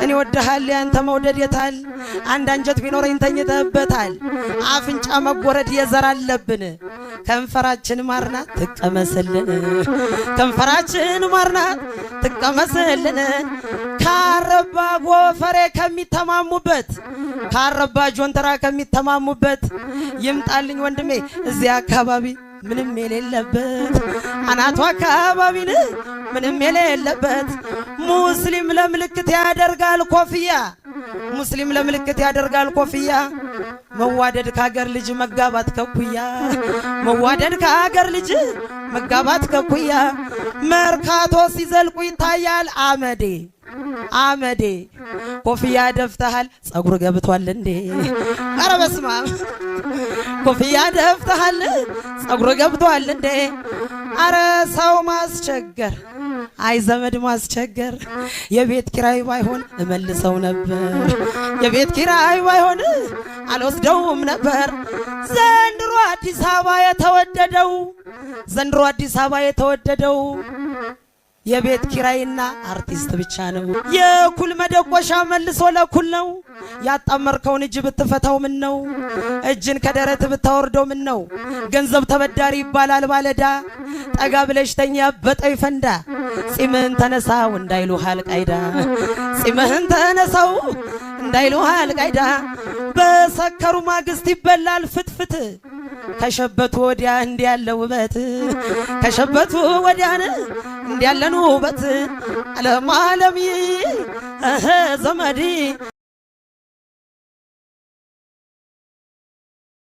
እኔ ወደሃል ያንተ መውደድ የታል አንድ አንጀት ቢኖረኝ ተኝተህበታል አፍንጫ መጎረድ የዘር አለብን ከንፈራችን ማርና ትቀመስልን ከንፈራችን ማርና ትቀመስልን ካረባ ጎፈሬ ከሚተማሙበት ካረባ ጆንተራ ከሚተማሙበት ይምጣልኝ ወንድሜ እዚያ አካባቢ ምንም የሌለበት አናቱ አካባቢን ምንም የሌለበት ሙስሊም ለምልክት ያደርጋል ኮፍያ ሙስሊም ለምልክት ያደርጋል ኮፍያ መዋደድ ካገር ልጅ መጋባት ከኩያ መዋደድ ካገር ልጅ መጋባት ከኩያ መርካቶ ሲዘልቁ ይታያል አመዴ አመዴ ኮፍያ ደፍተሃል ጸጉር ገብቷል እንዴ አረ በስማ ኮፍያ ደፍተሃል ጸጉር ገብቷል እንዴ አረ ሰው ማስቸገር አይ ዘመድ ማስቸገር የቤት ኪራይ ባይሆን እመልሰው ነበር የቤት ኪራይ ባይሆን አልወስደውም ነበር ዘንድሮ አዲስ አበባ የተወደደው ዘንድሮ አዲስ አበባ የተወደደው የቤት ኪራይና አርቲስት ብቻ ነው የኩል መደቆሻ መልሶ ለኩል ነው ያጣመርከውን እጅ ብትፈታው ምን ነው እጅን ከደረት ብታወርደው ምን ነው ገንዘብ ተበዳሪ ይባላል ባለዳ ጠጋ ብለሽ ተኛ በጠይ ፈንዳ ጺምህን ተነሳው እንዳይሉህ አልቃይዳ ጺምህን ተነሳው እንዳይሉህ አልቃይዳ በሰከሩ ማግስት ይበላል ፍትፍት ከሸበቱ ወዲያ እንዲያለው ውበት ከሸበቱ ወዲያ እንዲያለን ውበት ዓለም ዓለም ዘመዲ